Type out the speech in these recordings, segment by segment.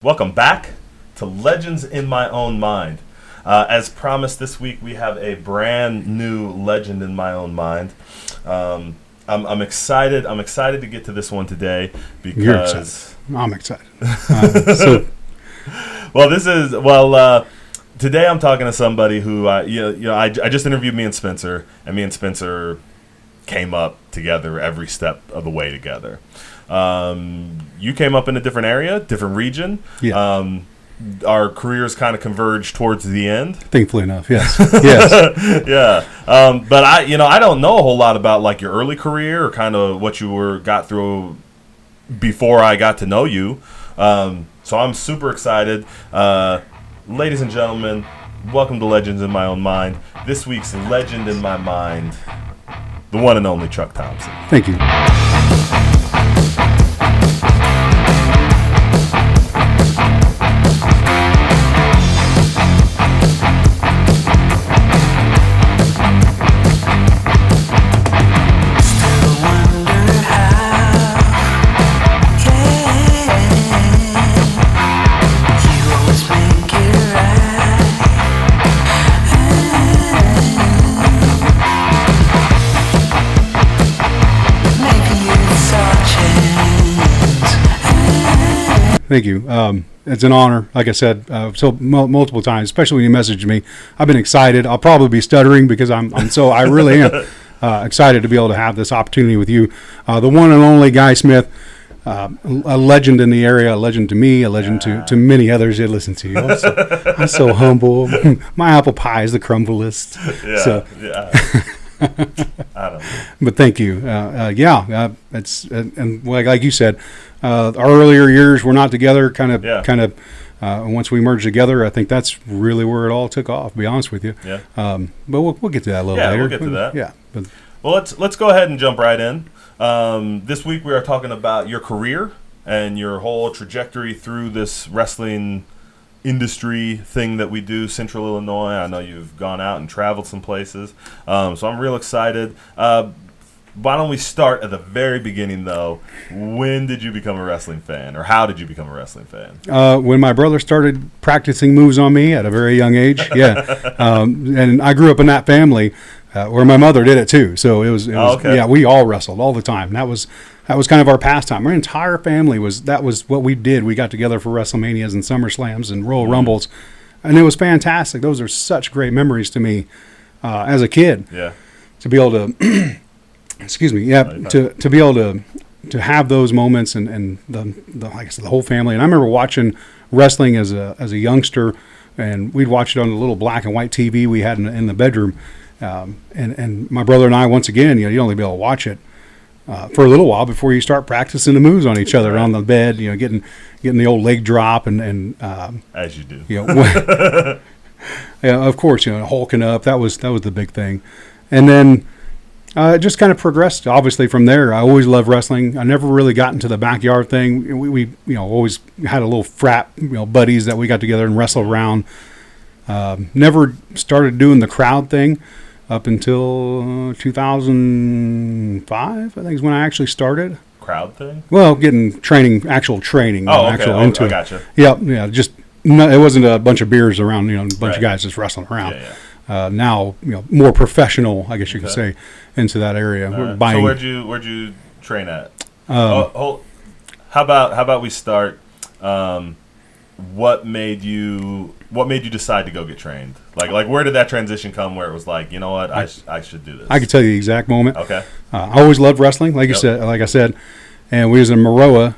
Welcome back to Legends in My Own Mind. As promised, this week we have a brand new legend in my own mind. I'm excited. I'm excited to get to this one today because You're excited. I'm excited. Today I'm talking to somebody who I just interviewed me and Spencer, and me and Spencer came up together every step of the way together. You came up in a different area, different region. Yeah. Our careers kind of converged towards the end. Thankfully enough, yes. Yes. Yeah. But I don't know a whole lot about like your early career or kind of what you got through before I got to know you. So I'm super excited. Ladies and gentlemen, welcome to Legends in My Own Mind. This week's legend in my mind, the one and only Truk Thompson. Thank you. Thank you. It's an honor, like I said, multiple times, especially when you messaged me. I've been excited. I'll probably be stuttering because I really am excited to be able to have this opportunity with you. The one and only Guy Smith, a legend in the area, a legend to me, a legend to many others that listen to you. I'm so humble. My apple pie is the crumblest. I don't know. But thank you. It's and like you said, our earlier years were not together. Once we merged together, I think that's really where it all took off. To be honest with you. Yeah. But we'll get to that a little later. We'll get to that. Yeah. But, well, let's go ahead and jump right in. This week we are talking about your career and your whole trajectory through this wrestling industry thing that we do, Central Illinois. I know you've gone out and traveled some places, so I'm real excited. Why don't we start at the very beginning, though? When did you become a wrestling fan, or how did you become a wrestling fan? When my brother started practicing moves on me at a very young age, and I grew up in that family where my mother did it too. So it was okay. Yeah, we all wrestled all the time. That was kind of our pastime. Our entire family that was what we did. We got together for WrestleManias and SummerSlams and Royal Rumbles, and it was fantastic. Those are such great memories to me as a kid. Yeah. To be able to, excuse me, to be able to have those moments and the like I said, the whole family. And I remember watching wrestling as a youngster, and we'd watch it on the little black and white TV we had in the bedroom. And my brother and I, once again, you'd only be able to watch it for a little while before you start practicing the moves on each other on the bed, getting the old leg drop and as you do. Yeah, of course, hulking up. That was the big thing. And then it just kind of progressed, obviously, from there. I always loved wrestling. I never really got into the backyard thing. We always had a little frat, buddies that we got together and wrestled around. Never started doing the crowd thing up until 2005, I think is when I actually started. Crowd thing? Well, actual training. Oh, okay. Into I gotcha. Yeah, just it wasn't a bunch of beers around, a bunch of guys just wrestling around. Yeah. Now, more professional, I guess you could say, into that area. So where'd you train at? How about we start? What made you decide to go get trained? Like where did that transition come? Where it was like, you know what, I should do this. I could tell you the exact moment. Okay. I always loved wrestling, like I said, and we was in Maroa.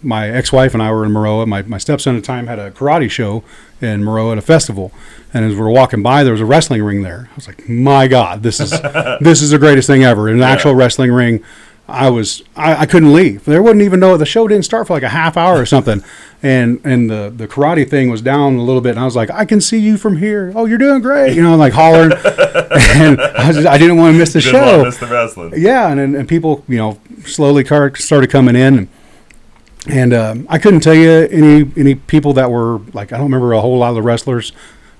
My ex-wife and I were in Maroa. My stepson at the time had a karate show in Maroa at a festival, and as we were walking by, there was a wrestling ring there. I was like, my God, this is the greatest thing ever. In an actual wrestling ring. I couldn't leave. There wasn't even the show didn't start for like a half hour or something, and the karate thing was down a little bit, and I was like, I can see you from here. Oh, you're doing great, like hollering, and I didn't want to miss the show. Didn't want to miss the wrestling. Yeah, and people slowly started coming in, and I couldn't tell you any people that were like, I don't remember a whole lot of the wrestlers.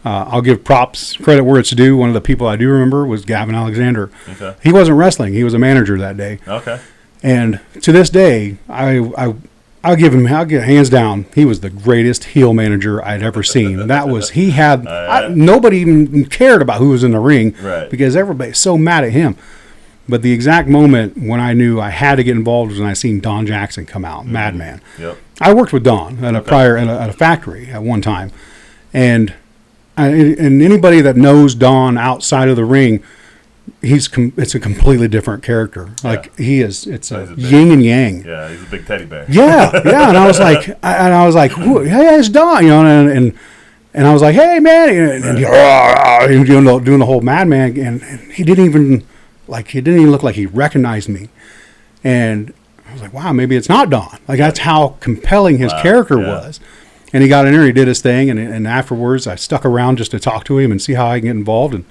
I'll give credit where it's due. One of the people I do remember was Gavin Alexander. Okay. He wasn't wrestling. He was a manager that day. Okay. And to this day, I I'll give hands down. He was the greatest heel manager I'd ever seen. He had nobody even cared about who was in the ring, right, because everybody's so mad at him. But the exact moment when I knew I had to get involved was when I seen Don Jackson come out, Madman. Yep. I worked with Don at a factory at one time, and anybody that knows Don outside of the ring, it's a completely different character. Like it's a yin and yang. Yeah, he's a big teddy bear. Yeah, and I was like, hey, it's Don, and I was like, hey man, and doing the whole Madman, and he didn't even look like he recognized me, and I was like, wow, maybe it's not Don. Like that's how compelling his character was. And he got in there, he did his thing, and afterwards I stuck around just to talk to him and see how I can get involved, and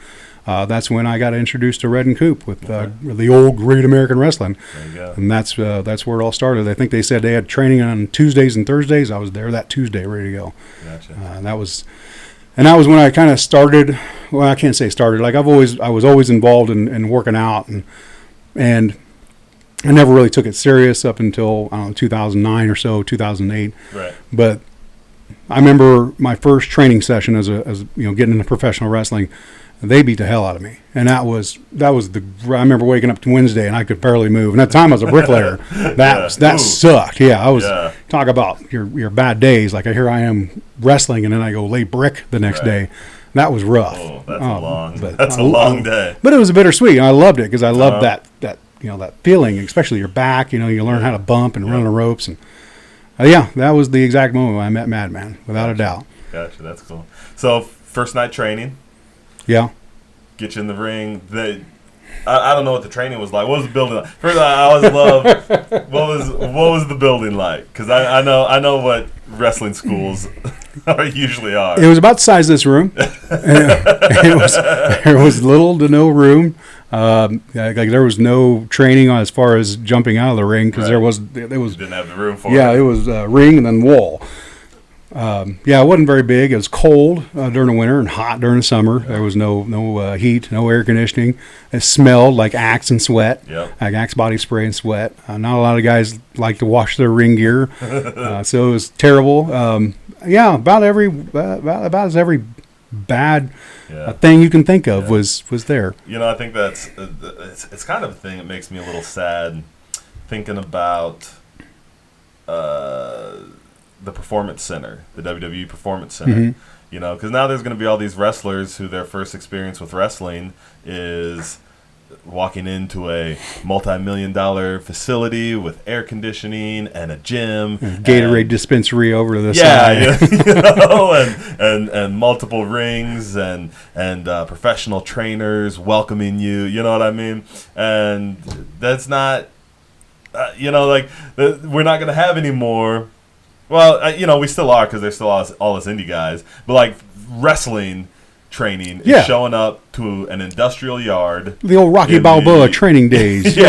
that's when I got introduced to Red and Coop with the old Great American Wrestling. There you go. And that's where it all started. I think they said they had training on Tuesdays and Thursdays. I was there that Tuesday, ready to go. Gotcha. And that was when I kind of started. Well, I can't say started. Like I was always involved in working out, and I never really took it serious up until 2009 or so, 2008. Right. But I remember my first training session as getting into professional wrestling. They beat the hell out of me, and that was I remember waking up to Wednesday and I could barely move. And at the time I was a bricklayer. That sucked. Yeah, I was talk about your bad days. Like here I am wrestling, and then I go lay brick the next day. That was rough. Oh, that's a long day. But it was bittersweet. I loved it because I loved that feeling, especially your back. You learn how to bump and run the ropes, and that was the exact moment when I met Madman, without a doubt. Gotcha, that's cool. So first night training. Yeah. Get you in the ring. I don't know what the training was like. What was the building like? First, I always love what was the building like? Because I know what wrestling schools usually are. It was about the size of this room. There was little to no room. There was no training as far as jumping out of the ring because you didn't have the room for it. Yeah, it was ring and then wall. It wasn't very big. It was cold during the winter and hot during the summer. There was no heat, no air conditioning. It smelled like Axe and sweat, like Axe body spray and sweat. Not a lot of guys like to wash their ring gear, so it was terrible. About as every bad thing you can think of was there. I think that's it's kind of a thing that makes me a little sad thinking about the Performance Center, the WWE Performance Center, because now there's going to be all these wrestlers who their first experience with wrestling is walking into a multi-million-dollar facility with air conditioning and a gym, Gatorade dispensary over to the side, and multiple rings and professional trainers welcoming you. You know what I mean? And that's not, we're not going to have any more. Well, we still are because there's still all us indie guys. But, like, wrestling training is showing up to an industrial yard. The old Rocky Balboa training days. You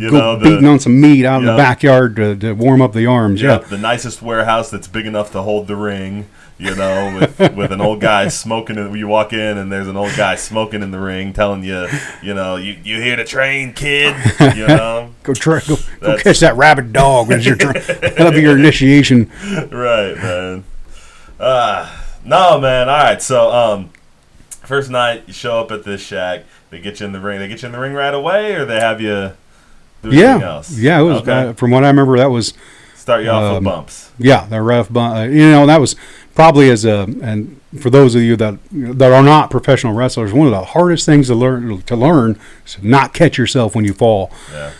go beating on some meat out in the backyard to warm up the arms. Yeah, the nicest warehouse that's big enough to hold the ring, with an old guy smoking. You walk in and there's an old guy smoking in the ring telling you, you here to train, kid? Go catch that rabid dog. That'll be your initiation. Right, man. No, man. All right, so first night you show up at this shack. They get you in the ring. They get you in the ring right away, or they have you do anything else? Yeah, it was. From what I remember, that was start you off with bumps. Yeah, the rough bump. That was probably and for those of you that are not professional wrestlers, one of the hardest things to learn is to not catch yourself when you fall. Yeah.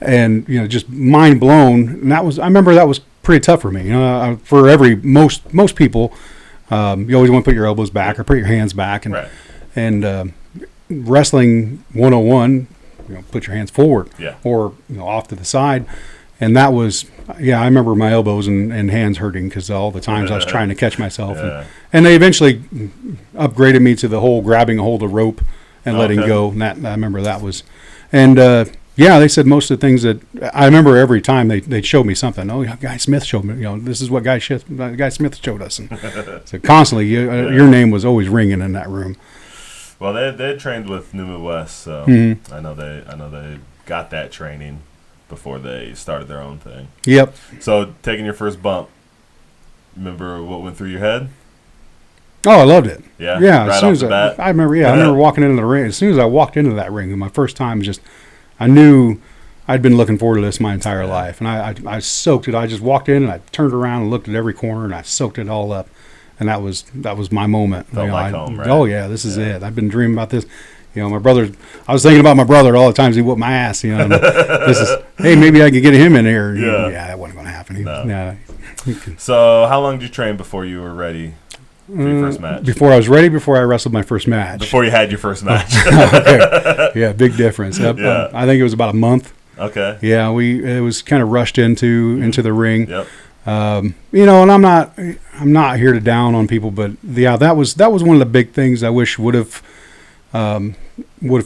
And just mind blown. And I remember that was pretty tough for me. For most people, you always want to put your elbows back or put your hands back, and wrestling 101, put your hands forward or off to the side. And that was, I remember my elbows and hands hurting because all the times I was trying to catch myself. And they eventually upgraded me to the whole grabbing a hold of rope and letting go. And that I remember that was, and they said most of the things that I remember every time they'd show me something. Oh, Guy Smith showed me. This is what Guy Smith showed us. And so constantly, your name was always ringing in that room. Well, they trained with New Midwest, so I know they got that training. before they started their own thing. Yep. So taking your first bump, remember what went through your head? Oh, I loved it. Yeah? Yeah. Right As soon off as the bat? I remember, I remember walking into the ring. As soon as I walked into that ring, my first time, I knew I'd been looking forward to this my entire life. And I soaked it. I just walked in and I turned around and looked at every corner and I soaked it all up. And that was my moment. Felt like home, right? Oh, yeah, this is it. I've been dreaming about this. My brother, I was thinking about my brother all the times he whooped my ass. Hey, maybe I could get him in here. Yeah. That wasn't going to happen. No. So how long did you train before you were ready for your first match? Before I was ready, before I wrestled my first match. Before you had your first match. Okay. Yeah, big difference. Yeah. I think it was about a month. Okay. Yeah, it was kind of rushed into the ring. Yep. And I'm not here to down on people, but yeah, that was one of the big things I wish would have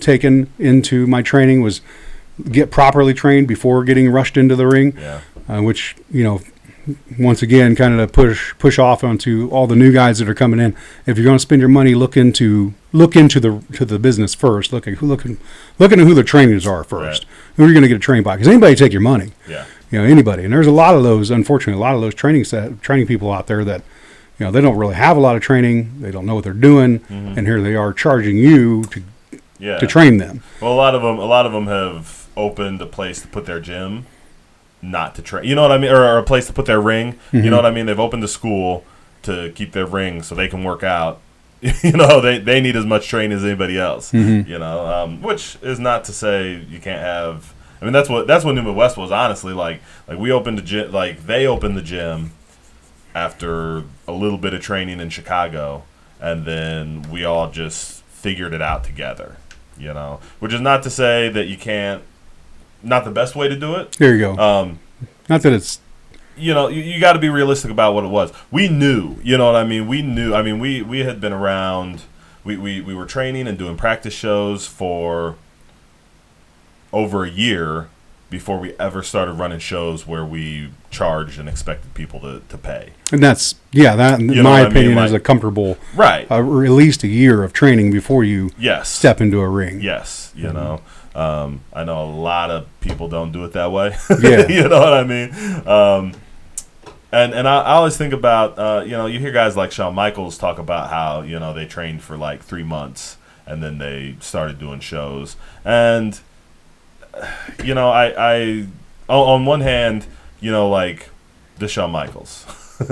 taken into my training was get properly trained before getting rushed into the ring. Yeah. Which once again, kind of push off onto all the new guys that are coming in. If you're going to spend your money, look into the business first. Look at who the trainers are first. Right. Who are you going to get trained by? Because anybody take your money. Yeah. Anybody. And there's a lot of those. Unfortunately, a lot of those training people out there that they don't really have a lot of training. They don't know what they're doing, and here they are charging you to train them. Well, a lot of them have opened a place to put their gym, not to train. You know what I mean? Or a place to put their ring. Mm-hmm. You know what I mean? They've opened a school to keep their ring so they can work out. They need as much training as anybody else. Mm-hmm. Which is not to say you can't have. I mean, that's what New Midwest was, honestly. Like we opened the gym, like they opened the gym after a little bit of training in Chicago, and then we all just figured it out together, which is not to say that you can't, not the best way to do it. There you go. Not that it's, you got to be realistic about what it was. We knew, you know what I mean? We knew, we had been around, we were training and doing practice shows for over a year before we ever started running shows where we charged and expected people to pay. And that's, in my opinion, is a comfortable, right? At least a year of training before you step into a ring. Yes, I know a lot of people don't do it that way. Yeah. You know what I mean? And I always think about, you hear guys like Shawn Michaels talk about how, they trained for like 3 months and then they started doing shows. And I on one hand, like the Shawn Michaels,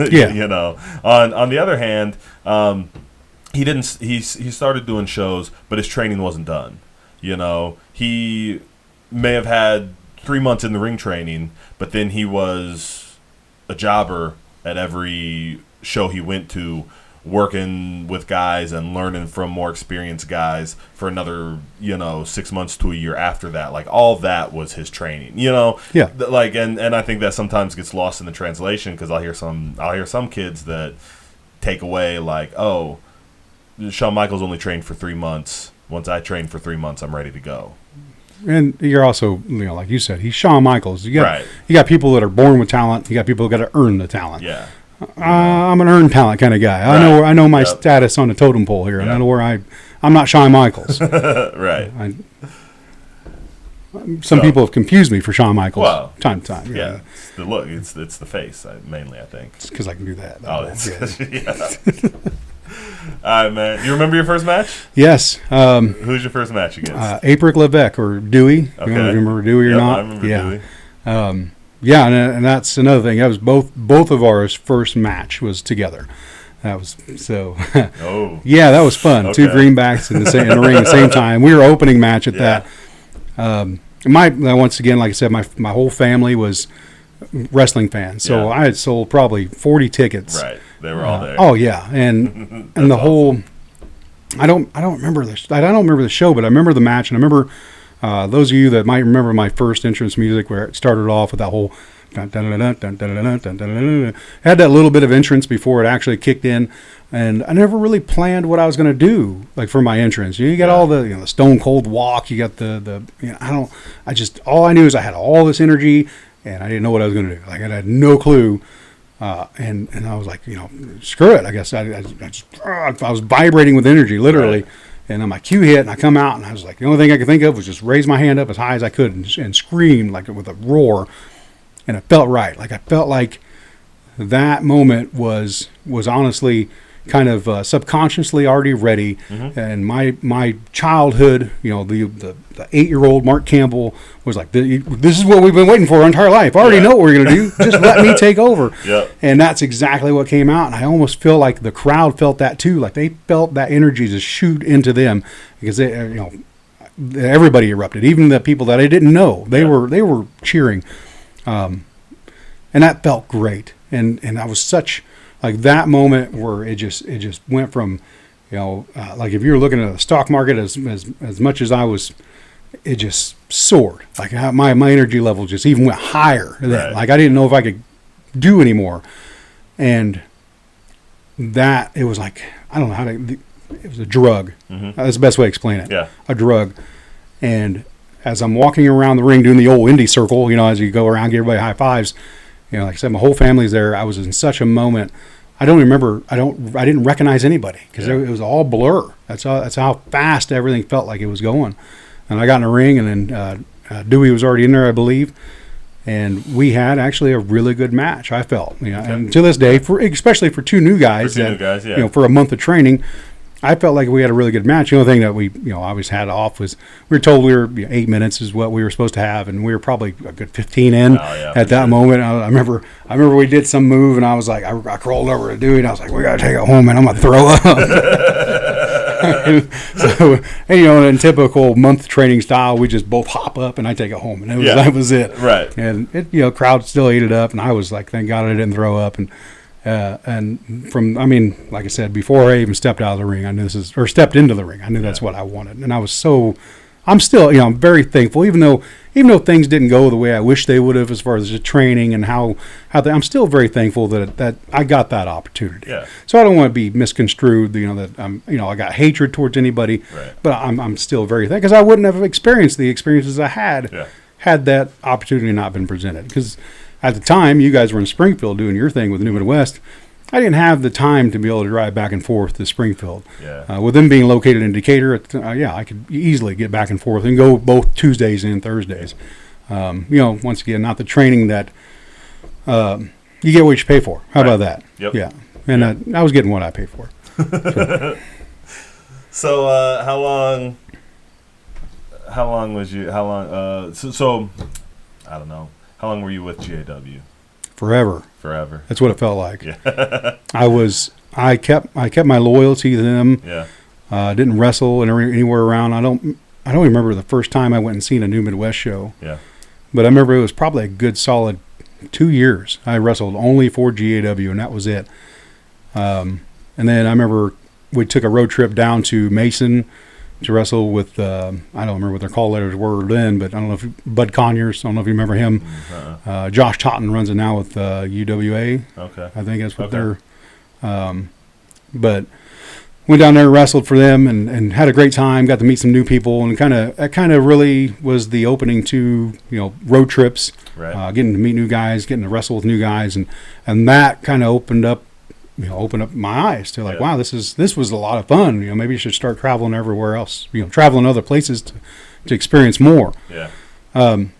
yeah. On the other hand, he started doing shows, but his training wasn't done. He may have had 3 months in the ring training, but then he was a jobber at every show he went to, working with guys and learning from more experienced guys for another 6 months to a year after that. Like all that was his training, Yeah. Like and I think that sometimes gets lost in the translation, because I'll hear some kids that take away like, oh, Shawn Michaels only trained for 3 months. Once I trained for 3 months, I'm ready to go. And you're also, like you said, he's Shawn Michaels. You got people that are born with talent. You got people that got to earn the talent. Yeah. I'm an earned talent kind of guy. Right. I know my status on the totem pole here, and I know where I'm not Shawn Michaels. Right. Some people have confused me for Shawn Michaels time to time. Yeah. It's the look. It's the face mainly, I think. It's because I can do that. All right, man. You remember your first match? Yes. Who's your first match against? Apric Levesque or Dewey. Okay. You remember Dewey or not? I remember Dewey. And that's another thing. That was both of ours first match was together. That was so. Oh. Yeah, that was fun. Okay. 2 greenbacks in the ring at the same time. We were opening match at that. Once again, like I said, my whole family was wrestling fans, so I had sold probably 40 tickets. Right, they were all there. Oh yeah, and the awesome. whole. I don't remember the show, but I remember the match, and I remember. Those of you that might remember my first entrance music, where it started off with that whole had that little bit of entrance before it actually kicked in, and I never really planned what I was going to do like for my entrance. You got all the the Stone Cold Walk, you got the all I knew is I had all this energy and I didn't know what I was going to do. Like I had no clue. And I was like, screw it. I guess I was vibrating with energy, literally. Right. And then my cue hit, and I come out, and I was like, the only thing I could think of was just raise my hand up as high as I could and scream like with a roar. And it felt right. Like I felt like that moment was honestly kind of subconsciously already ready. Mm-hmm. And my childhood, the 8-year-old Mark Campbell was like, this is what we've been waiting for our entire life. I already know what we're going to do. Just let me take over. Yep. And that's exactly what came out. And I almost feel like the crowd felt that too. Like they felt that energy just shoot into them because everybody erupted. Even the people that I didn't know, they were cheering. And that felt great. And that was such like that moment where it just went from, like if you're looking at the stock market as much as I was, it just soared. Like my energy level just even went higher. Right. Like I didn't know if I could do anymore. And that it was like, I don't know how to, it was a drug. Mm-hmm. That's the best way to explain it. Yeah. A drug. And as I'm walking around the ring doing the old Indy circle, as you go around, give everybody high fives, like I said, my whole family's there. I was in such a moment. I don't remember. I didn't recognize anybody because it was all blur. That's how fast everything felt like it was going. And I got in the ring, and then Dewey was already in there, I believe, and we had actually a really good match. I felt, and to this day, especially for two new guys, for a month of training, I felt like we had a really good match. The only thing that we, always had off was we were told we were 8 minutes is what we were supposed to have, and we were probably a good 15 in at that moment. I remember we did some move, and I was like, I crawled over to Dewey, and I was like, we got to take it home, and I'm gonna throw up. So, in typical month training style, we just both hop up, and I take it home, and that was it. Right. And it, crowd still ate it up, and I was like, thank God I didn't throw up, and like I said, before I even stepped out of the ring, I knew stepped into the ring, I knew that's what I wanted. And I'm still, I'm very thankful, even though things didn't go the way I wish they would have as far as the training and how I'm still very thankful that I got that opportunity. Yeah. So I don't want to be misconstrued, that I got hatred towards anybody, right. But I'm still very thankful because I wouldn't have experienced the experiences I had that opportunity not been presented. Because at the time, you guys were in Springfield doing your thing with New Midwest. I didn't have the time to be able to drive back and forth to Springfield. Yeah. With them being located in Decatur, I could easily get back and forth and go both Tuesdays and Thursdays. Once again, not the training that you get what you pay for. How about that? Yep. Yeah. And I was getting what I paid for. So how long was you? How long? So I don't know. How long were you with GAW? Forever. That's what it felt like. Yeah. I kept my loyalty to them. Yeah. Didn't wrestle anywhere around. I don't remember the first time I went and seen a New Midwest show. Yeah. But I remember it was probably a good solid 2 years. I wrestled only for GAW, and that was it. And then I remember we took a road trip down to Mason to wrestle with, I don't remember what their call letters were then, but I don't know if Bud Conyers, I don't know if you remember him. Josh Totten runs it now with UWA. Okay. I think that's what they're, but went down there and wrestled for them and had a great time, got to meet some new people, and that kind of really was the opening to, road trips, right. Getting to meet new guys, getting to wrestle with new guys, and that kind of opened up my eyes to like, wow, this was a lot of fun. Maybe you should start traveling everywhere else. Traveling other places to experience more. Yeah. And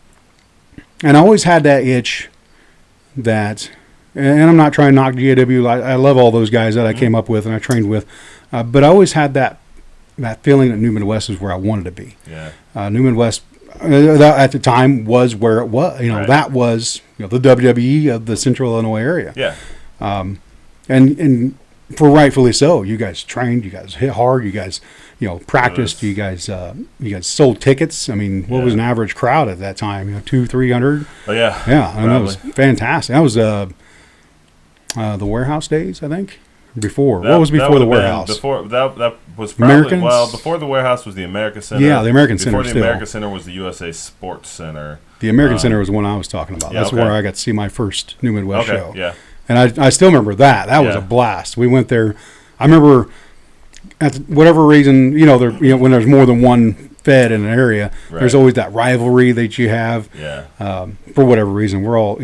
I always had that itch that, and I'm not trying to knock GAW. I love all those guys that I came up with and I trained with, but I always had that feeling that New Midwest is where I wanted to be. Yeah. New Midwest at the time was where it was. Right. That was the WWE of the Central Illinois area. Yeah. And for rightfully so, you guys trained, you guys hit hard, you guys, practiced, you guys sold tickets. I mean, what was an average crowd at that time? 200-300. Oh yeah. Yeah, and that was fantastic. That was the warehouse days, I think. Before what was before the warehouse? Before that was probably Americans? Before the warehouse was the America Center. Yeah, the American Center. Before the America Center was the USA Sports Center. The American Center was the one I was talking about. Yeah, That's where I got to see my first New Midwest show. Yeah. And I still remember that. That was a blast. We went there. I remember, at whatever reason, when there's more than one fed in an area, there's always that rivalry that you have. Yeah. For whatever reason, we're all,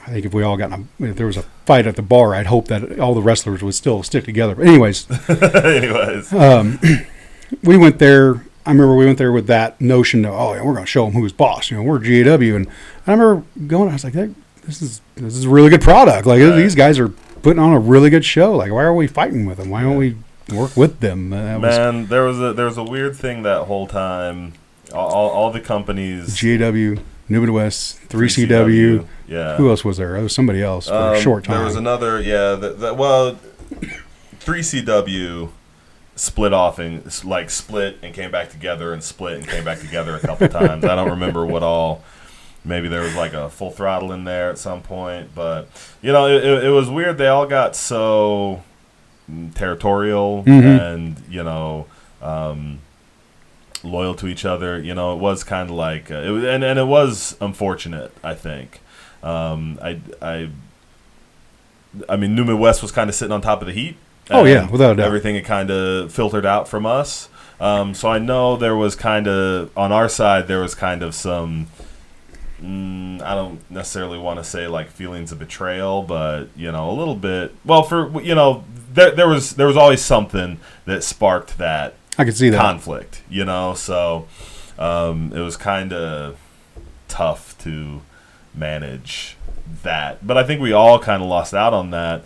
I think if we all got if there was a fight at the bar, I'd hope that all the wrestlers would still stick together. But anyways. we went there. I remember we went there with that notion of, oh, yeah, we're going to show them who's boss. We're GAW. And I remember going, I was like, this is a really good product. Like, these guys are putting on a really good show. Like, why are we fighting with them? Why don't we work with them? There was a weird thing that whole time. All the companies. GAW, New Midwest, 3CW. Yeah. Who else was there? There was somebody else for a short time. There was another, 3CW split off and split and came back together and split and came back together a couple times. I don't remember what all. Maybe there was like a Full Throttle in there at some point, but it was weird. They all got so territorial and loyal to each other. It was kind of like it was unfortunate. I think. I mean, New Midwest was kind of sitting on top of the heat. Oh, yeah, without a doubt. Everything had kind of filtered out from us. So I know there was kind of, on our side, there was kind of some, I don't necessarily want to say like feelings of betrayal, but, a little bit. Well, there was always something that sparked that I could see that conflict, so it was kind of tough to manage that. But I think we all kind of lost out on that.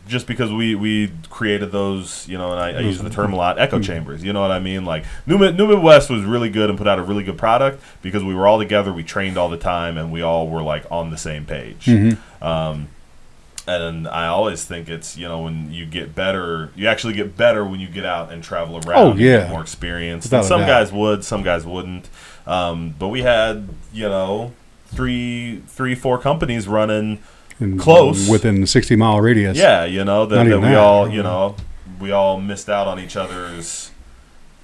Just because we created those, and I use the term a lot, echo chambers. You know what I mean? Like New Midwest was really good and put out a really good product because we were all together, we trained all the time, and we all were like on the same page. And I always think it's when you get better, you actually get better when you get out and travel around. Oh, and yeah, get more experience. And some guys would, some guys wouldn't. But we had 4 companies running. Close within 60-mile radius. Yeah, we all missed out on each other's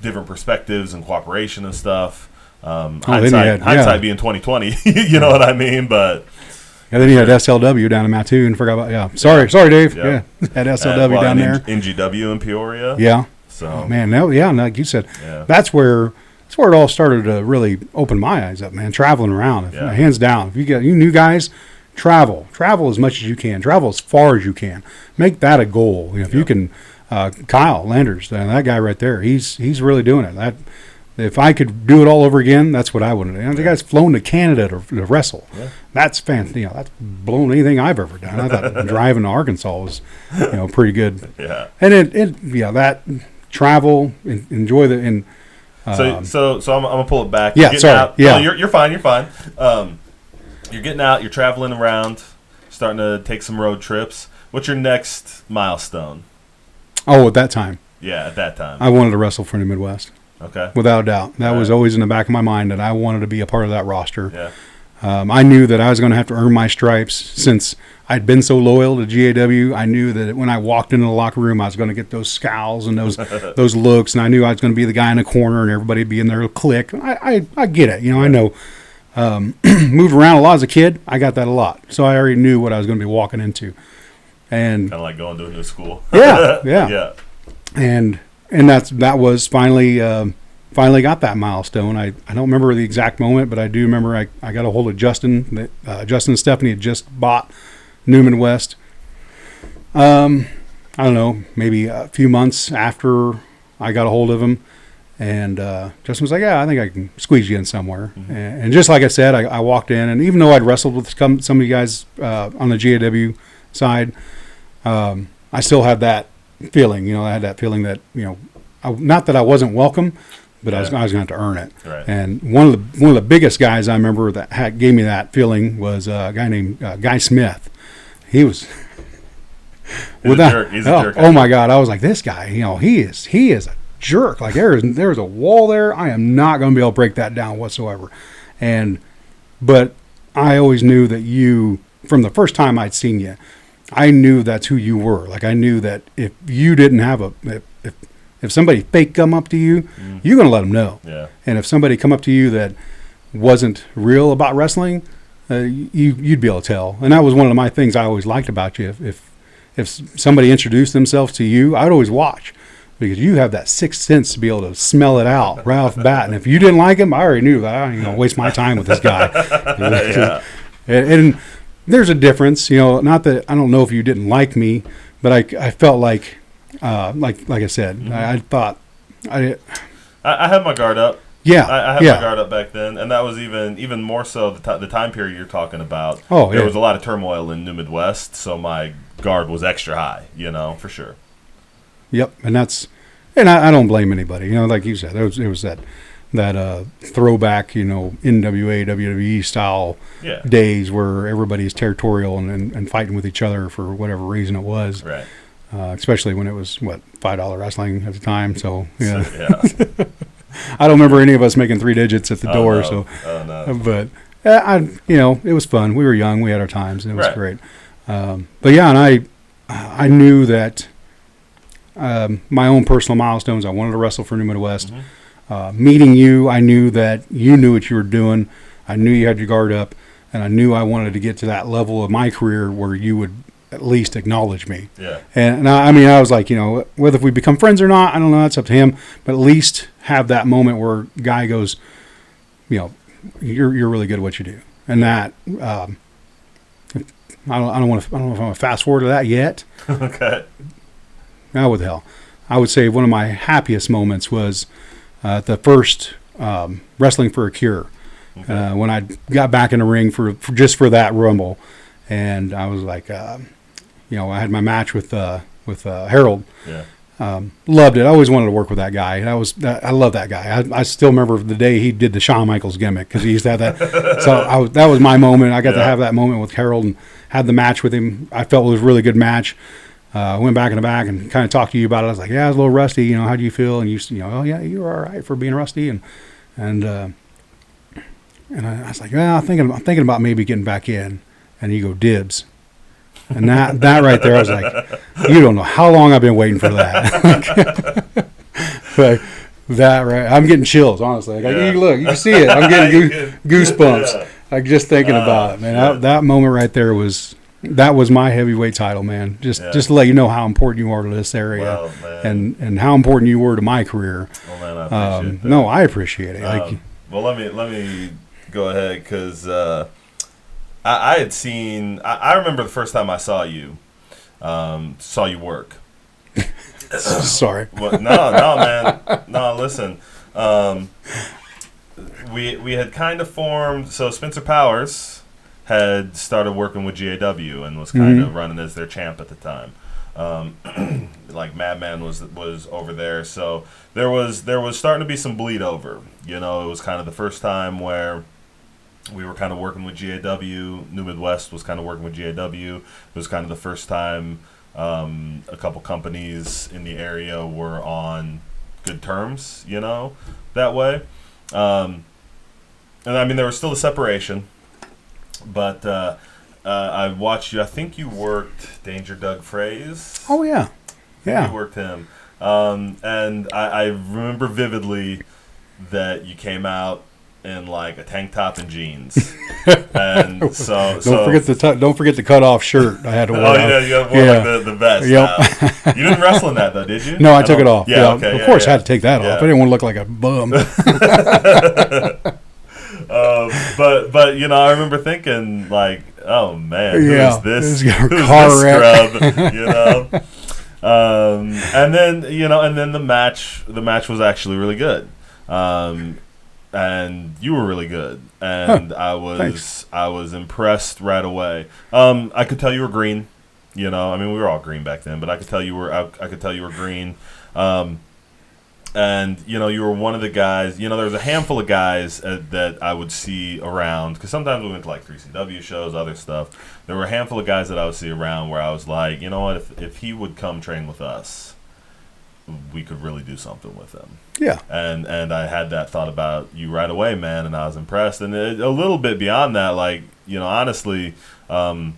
different perspectives and cooperation and stuff. Hindsight being 2020, you know what I mean? But then you had SLW down in Mattoon. Forgot about Sorry, Dave. Yeah, had SLW down there. NGW in Peoria. Yeah. So like you said, that's where it all started to really open my eyes up, man. Traveling around, hands down. If you get new guys. Travel as much as you can. Travel as far as you can. Make that a goal. If you can, Kyle Landers, that guy right there, he's really doing it. If I could do it all over again, that's what I would do. The guy's flown to Canada to wrestle. Yeah. That's fantastic. That's blown anything I've ever done. I thought driving to Arkansas was, pretty good. Yeah. And that travel, enjoy the. So I'm gonna pull it back. Yeah. Sorry. Yeah. No, you're fine. You're fine. You're getting out, you're traveling around, starting to take some road trips. What's your next milestone? Oh, at that time. Yeah, at that time. I wanted to wrestle for New Midwest. Okay. Without a doubt. That was always in the back of my mind that I wanted to be a part of that roster. Yeah. I knew that I was going to have to earn my stripes since I'd been so loyal to GAW. I knew that when I walked into the locker room, I was going to get those scowls and those looks, and I knew I was going to be the guy in the corner and everybody would be in there to click. I get it. I know. Moved around a lot as a kid. I got that a lot, so I already knew what I was going to be walking into, and kind of like going to a new school. yeah. And that was finally got that milestone. I don't remember the exact moment, but I do remember I got a hold of Justin. Justin and Stephanie had just bought New Midwest. I don't know, maybe a few months after I got a hold of him. And Justin was like, yeah, I think I can squeeze you in somewhere. Mm-hmm. And just like I said, I walked in, and even though I'd wrestled with some of you guys on the GAW side, I still had that feeling. I had that feeling that, not that I wasn't welcome, but I was going to have to earn it. Right. And one of the biggest guys I remember that gave me that feeling was a guy named Guy Smith. He was... He's a jerk. Oh my God. I was like, this guy, he is a jerk. Like there's a wall there. I am not going to be able to break that down whatsoever. But I always knew that you, from the first time I'd seen you, I knew that's who you were. Like I knew that if you didn't have if somebody fake come up to you, you're going to let them know. Yeah. And if somebody come up to you that wasn't real about wrestling, you'd be able to tell. And that was one of my things I always liked about you. If somebody introduced themselves to you, I'd always watch. Because you have that sixth sense to be able to smell it out right off the bat. And if you didn't like him, I already knew that I ain't going to waste my time with this guy. Yeah. And there's a difference. Not that I don't know if you didn't like me, but I felt like like I said, I thought I had my guard up. Yeah, I had my guard up back then, and that was even more so the time period you're talking about. Oh, there was a lot of turmoil in New Midwest, so my guard was extra high, for sure. Yep, and I don't blame anybody. Like you said, it was that throwback, NWA, WWE style days where everybody's territorial and fighting with each other for whatever reason it was. Right. Especially when it was $5 wrestling at the time. So yeah. I don't remember any of us making 3 digits at the door. No. So, but it was fun. We were young. We had our times, and it was great. But yeah, and I knew that my own personal milestones. I wanted to wrestle for New Midwest. Meeting you, I knew that you knew what you were doing. I knew you had your guard up, and I knew I wanted to get to that level of my career where you would at least acknowledge me. Yeah. And I was like, whether if we become friends or not, I don't know. That's up to him. But at least have that moment where a guy goes, you're really good at what you do. And that I don't know if I'm going to fast forward to that yet. Okay. Now what the hell? I would say one of my happiest moments was the first Wrestling for a Cure. Okay. When I got back in the ring for that Rumble, and I was like, I had my match with Harold. Yeah. Loved it. I always wanted to work with that guy. I love that guy. I still remember the day he did the Shawn Michaels gimmick because he used to have that. So that was my moment. I got to have that moment with Harold and had the match with him. I felt it was a really good match. Went back in the back and kind of talked to you about it. I was like, yeah, I was a little rusty. How do you feel? And oh yeah, you were all right for being rusty. And I was like, well, I'm thinking about maybe getting back in. And you go, dibs. And that right there, I was like, you don't know how long I've been waiting for that. Like, that right, I'm getting chills, honestly. Like, you can see it. I'm getting goosebumps. Yeah. Like just thinking about it, man. That moment right there was my heavyweight title, man. Just to let you know how important you are to this area, and how important you were to my career. Well, man, I appreciate that. No, I appreciate it. Well, let me go ahead because. I had seen. I remember the first time I saw you work. Sorry. Well, no, man. No, listen. We had kind of formed. So Spencer Powers had started working with GAW and was kind of running as their champ at the time. Like Madman was over there, so there was starting to be some bleed over. It was kind of the first time where. We were kind of working with GAW. New Midwest was kind of working with GAW. It was kind of the first time a couple companies in the area were on good terms, that way. And I mean, there was still a separation. But I watched you. I think you worked Danger Doug Fraze. Oh, yeah. Yeah. You worked him. And I remember vividly that you came out in like a tank top and jeans, and don't forget the cut off shirt I had to wear. Oh yeah, you wore like the vest. Yep. You didn't wrestle in that though, did you? No, I took it off. Yeah, okay. Of course, I had to take that off. I didn't want to look like a bum. But I remember thinking like, oh man, who's this car scrub? And then the match was actually really good. And you were really good, and I was impressed right away. I could tell you were green, I mean we were all green back then, but I could tell you were green. And you were one of the guys. There was a handful of guys that I would see around because sometimes we went to like 3CW shows, other stuff. There were a handful of guys that I would see around where I was like, you know what, if he would come train with us, we could really do something with him. Yeah. And I had that thought about you right away, man, and I was impressed. And a little bit beyond that, like, honestly, I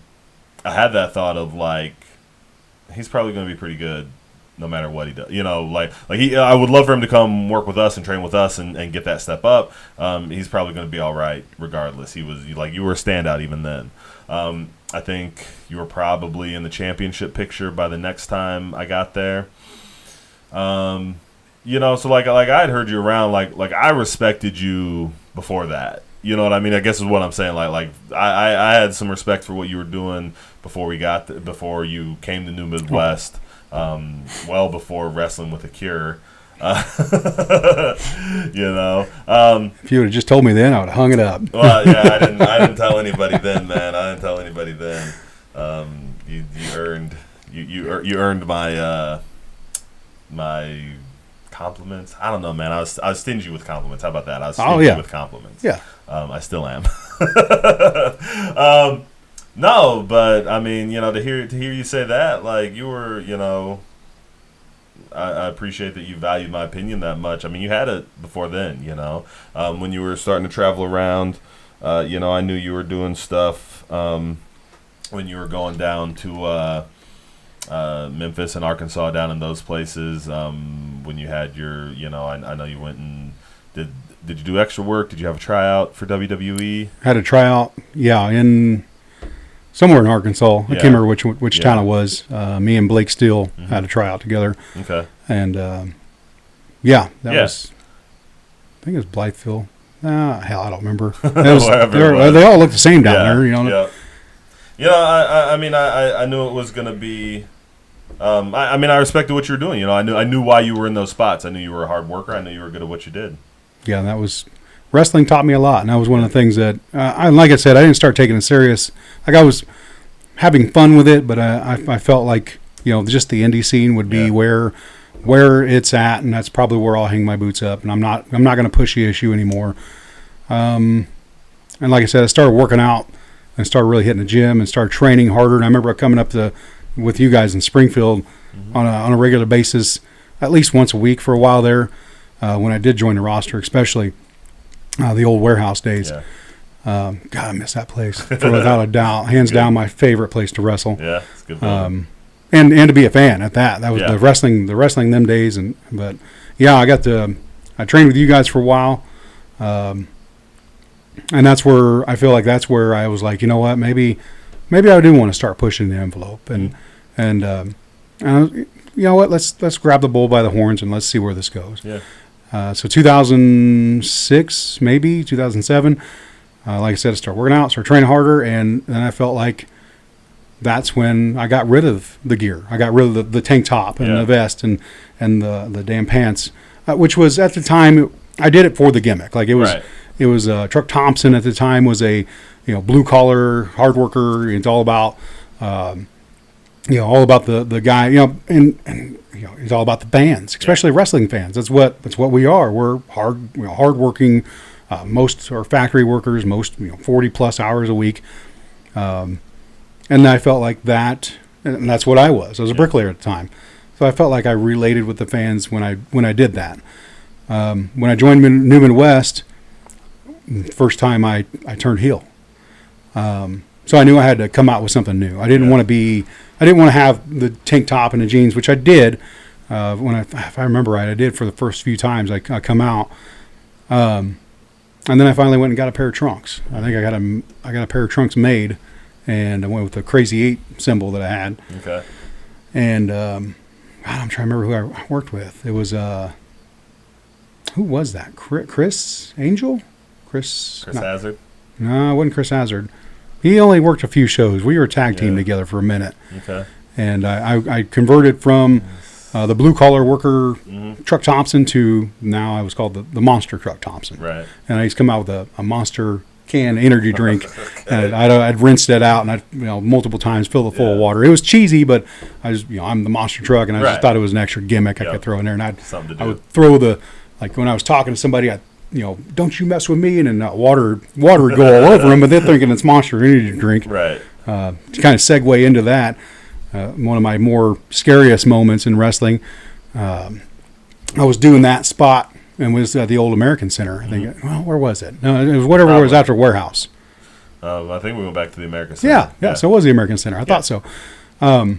had that thought of, like, he's probably going to be pretty good no matter what he does. I would love for him to come work with us and train with us and get that step up. He's probably going to be all right regardless. He was, like, you were a standout even then. I think you were probably in the championship picture by the next time I got there. So like I had heard you around, like I respected you before that, You know what I mean? I guess is what I'm saying. Like I had some respect for what you were doing before before you came to New Midwest, well before Wrestling with a Cure. You know, if you would have just told me then, I would have hung it up. Well, yeah, I didn't tell anybody then, man. I didn't tell anybody then. You earned my my compliments. I don't know, man. I was stingy with compliments. How about that? I was stingy with compliments. Yeah. I still am. No, but I mean, you know, to hear you say that, like, you were, you know, I appreciate that you valued my opinion that much. I mean, you had it before then, you know, when you were starting to travel around. You know, I knew you were doing stuff when you were going down to Memphis and Arkansas, down in those places. When you had your, you know, I know you went and did you do extra work? Did you have a tryout for WWE? Had a tryout, yeah, in somewhere in Arkansas. I can't remember which town it was. Me and Blake Steele had a tryout together. Okay. And that was, I think it was Blytheville. Hell, I don't remember. They all look the same down there, you know. Yeah. You know, I mean, I knew it was going to be. I mean, I respected what you were doing. You know, I knew why you were in those spots. I knew you were a hard worker. I knew you were good at what you did. Yeah, that was wrestling taught me a lot, and that was one of the things that like I said, I didn't start taking it serious. Like, I was having fun with it, but I felt like, you know, just the indie scene would be where it's at, and that's probably where I'll hang my boots up. And I'm not going to push the issue anymore. And like I said, I started working out and started really hitting the gym and started training harder. And I remember coming up with you guys in Springfield on a regular basis, at least once a week for a while there, when I did join the roster, especially the old warehouse days. Yeah. God, I miss that place for without a doubt. Hands down, my favorite place to wrestle. Yeah, it's good fun. And to be a fan at that. That was the wrestling them days. But yeah, I trained with you guys for a while. And that's where I feel like I was like, you know what, maybe I do want to start pushing the envelope, and you know what, let's grab the bull by the horns and let's see where this goes. Yeah. So 2006, maybe 2007, like I said, I started working out, started training harder, and then I felt like that's when I got rid of the gear. I got rid of the tank top and the vest and the damn pants, which was at the time I did it for the gimmick. Like, it was. Right. It was Truk Thompson at the time was a, you know, blue collar hard worker. It's all about, you know, all about the guy, you know, and you know, it's all about the fans, especially wrestling fans. That's what we are. We're hard working. Most are factory workers. Most, you know, 40 plus hours a week. And I felt like that, and that's what I was. I was a bricklayer at the time, so I felt like I related with the fans when I did that. When I joined New Midwest. First time I turned heel, so I knew I had to come out with something new. I didn't want to have the tank top and the jeans, which I did if I remember right. I did for the first few times I come out, and then I finally went and got a pair of trunks. I think I got a pair of trunks made, and I went with the Crazy 8 symbol that I had. Okay. And I'm trying to remember who I worked with. It was who was that? Chris Angel. Chris Hazard? No, it wasn't Chris Hazard. He only worked a few shows. We were a tag team together for a minute. Okay. And I converted from the blue-collar worker Truk Thompson to now I was called the Monster Truk Thompson. Right. And I used to come out with a Monster can energy drink. And I'd rinsed it out and I'd multiple times fill it full of water. It was cheesy, but I'm the Monster Truck, and I just thought it was an extra gimmick I could throw in there. And I would throw like when I was talking to somebody, don't you mess with me, and then water would go all over them, but they're thinking it's Monster Energy drink. Right. To kind of segue into that, one of my more scariest moments in wrestling, I was doing that spot and was at the old American Center. I think, well, where was it? No, it was whatever it was after Warehouse. I think we went back to the American Center. Yeah. So it was the American Center. I thought so. I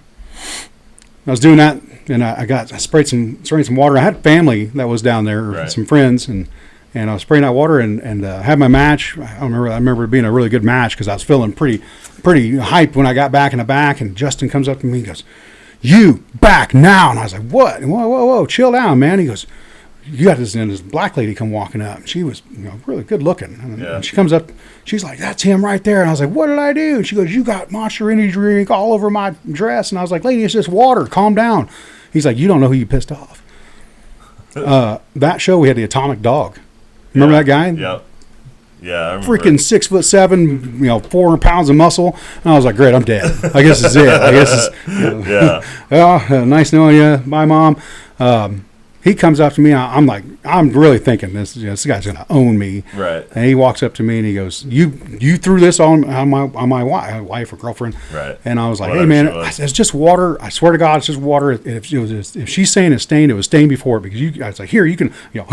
was doing that, and I sprayed some water. I had family that was down there, some friends, and I was spraying that water and had my match. I remember it being a really good match because I was feeling pretty hyped when I got back in the back, and Justin comes up to me and goes, "You back now?" And I was like, "What? Whoa, chill down, man." He goes, you got this black lady come walking up. She was, really good looking. And she comes up, she's like, that's him right there. And I was like, what did I do? And she goes, you got Monster Energy drink all over my dress. And I was like, lady, it's just water. Calm down. He's like, you don't know who you pissed off. That show, we had the Atomic Dog. Remember that guy? Yep. Yeah, I remember. Freaking 6'7", 400 pounds of muscle. And I was like, great, I'm dead. I guess it's it. I guess it's, nice knowing you. Bye, Mom. He comes up to me. I'm like, I'm really thinking this guy's going to own me. Right. And he walks up to me and he goes, you threw this on my wife or girlfriend. Right. And I was like, hey, man, it's just water. I swear to God, it's just water. If she's saying it's stained, it was stained before it, because I was like, here, you can, here, you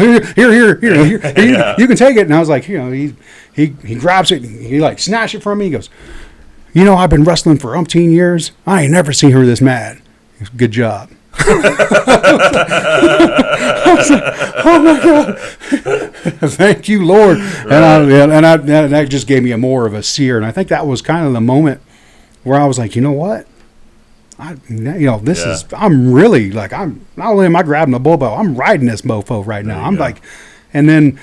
can take it. And I was like, he grabs it and he like snatched it from me. He goes, I've been wrestling for umpteen years. I ain't never seen her this mad. He goes, good job. I was like, oh my God, thank you, Lord. Right. And that just gave me more of a sear. And I think that was kind of the moment where I was like, you know what? I'm really like, I'm not only am I grabbing the bull bow, I'm riding this mofo right now. I'm like, and then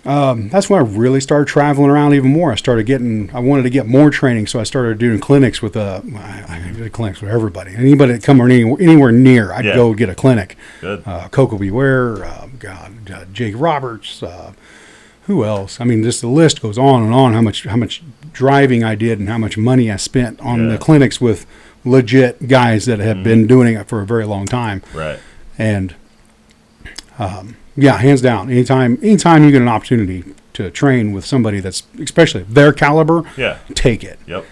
that's when I really started traveling around even more. I wanted to get more training, so I started doing clinics with I did clinics with everybody. Anybody that come anywhere near, I'd go get a clinic. Good. Coco Beware, Jake Roberts, who else? I mean, just the list goes on and on. How much driving I did and how much money I spent on the clinics with legit guys that have been doing it for a very long time. Right. And hands down. Anytime you get an opportunity to train with somebody that's especially their caliber, take it. Yep.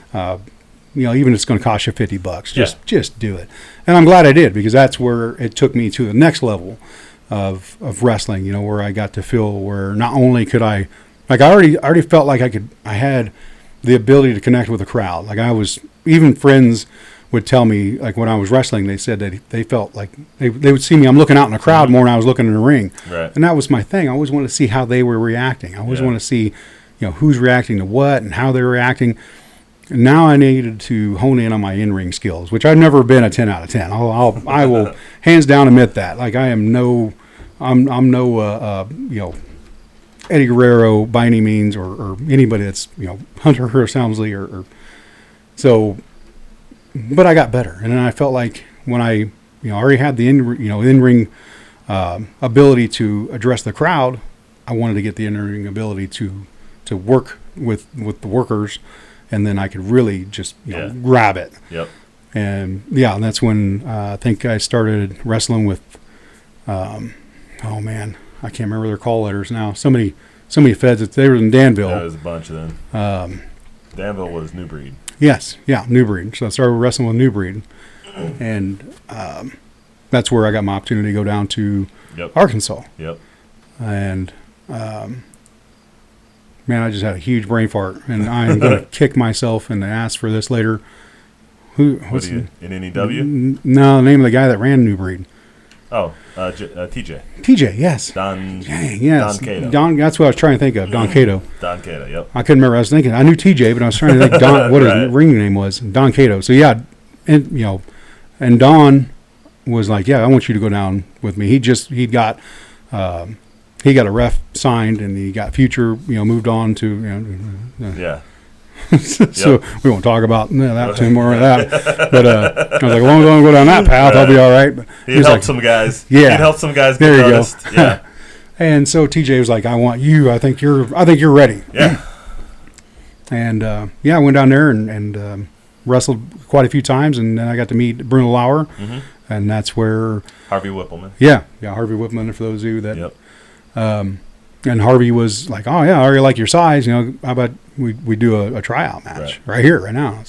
Even if it's going to cost you $50, just do it. And I'm glad I did, because that's where it took me to the next level of wrestling. Where I got to feel where not only could I already felt like I had the ability to connect with a crowd. Like even friends would tell me, like when I was wrestling, they said that they felt like they would see me. I'm looking out in the crowd more than I was looking in the ring. Right. And that was my thing. I always wanted to see how they were reacting. I always want to see, who's reacting to what and how they're reacting. And now I needed to hone in on my in-ring skills, which I've never been a 10 out of 10. I will hands down admit that. Like I'm no Eddie Guerrero by any means, or anybody that's, Hunter Hearst Helmsley or so. But I got better, and then I felt like when I, already had the in-ring ability to address the crowd, I wanted to get the in-ring ability to work with the workers, and then I could really just grab it. Yep. And that's when I think I started wrestling with, I can't remember their call letters now. Somebody feds it. They were in Danville. There was a bunch of them. Danville was New Breed. Yes, New Breed. So I started wrestling with New Breed, and that's where I got my opportunity to go down to Arkansas. Yep. And man, I just had a huge brain fart, and I am going to kick myself in the ass for this later. What's in NEW? No, the name of the guy that ran New Breed. Oh, TJ. TJ, yes. Don Cato. That's what I was trying to think of. Don Cato. Don Cato, yep. I couldn't remember. I was thinking, I knew TJ, but I was trying to think what his ring name was. Don Cato. So and Don was like, I want you to go down with me. He got a ref signed, and he got Future, moved on to, so we won't talk about that too more of that. But I was like, as long as I don't go down that path, I'll be all right. But he helped some guys. Yeah, he helped some guys get noticed. Go. Yeah. And so TJ was like, I want you. I think you're ready. Yeah. And I went down there and wrestled quite a few times, and then I got to meet Bruno Lauer, and that's where Harvey Whippleman. Yeah, Harvey Whippleman. For those of you that. Yep. And Harvey was like, oh, yeah, I already like your size. How about we do a tryout match right here, right now?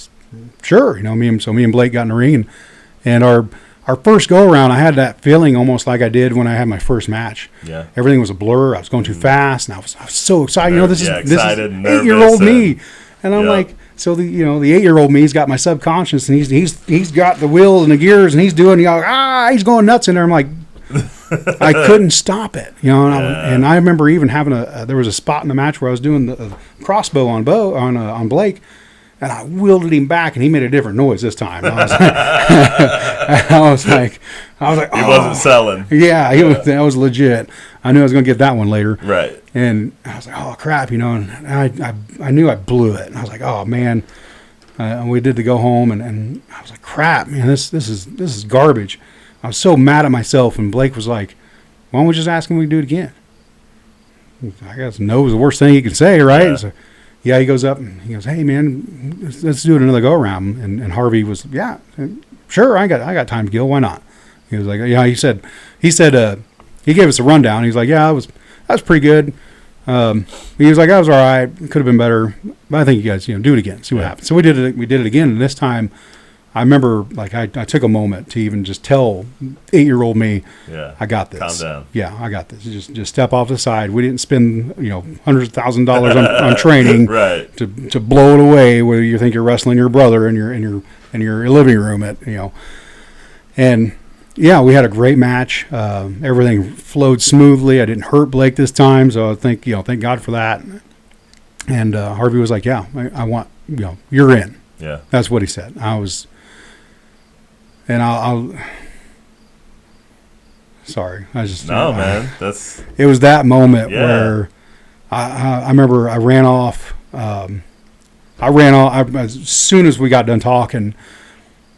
Sure. Me and Blake got in the ring, and our first go-around, I had that feeling almost like I did when I had my first match. Yeah. Everything was a blur. I was going too fast, and I was so excited. This is 8-year-old me. And I'm like, so the 8-year-old me's got my subconscious, and he's got the wheels and the gears, and he's going nuts in there. I'm like, I couldn't stop it, and I remember even having there was a spot in the match where I was doing the crossbow on Blake, And I wielded him back, and he made a different noise this time. I was like, oh. He wasn't selling. Yeah, that was legit. I knew I was going to get that one later. Right. And I was like, oh, crap, and I knew I blew it. And I was like, oh, man. And we did the go home, and I was like, crap, man, this is garbage. I was so mad at myself, and Blake was like, why don't we just ask him if we can do it again? I guess no is the worst thing he could say, right? Yeah. So, yeah, he goes up and he goes, hey, man, let's do it another go-around. And Harvey was, yeah, sure, I got time to kill. Why not? He was like, yeah, he said, he gave us a rundown. He was like, yeah, that was pretty good. He was like, that was all right. Could have been better. But I think you guys, do it again. See what happens. So we did it again. And this time, I remember, like, I took a moment to even just tell 8-year-old me, I got this. Calm down. Yeah, I got this. Just step off the side. We didn't spend, hundreds of thousands of dollars on training right. to blow it away. Whether you think you're wrestling your brother in your living room and yeah, we had a great match. Everything flowed smoothly. I didn't hurt Blake this time, so I think thank God for that. And Harvey was like, yeah, I want you're in. Yeah, that's what he said. I'll sorry. Man. It was that moment where I remember I ran off. As soon as we got done talking.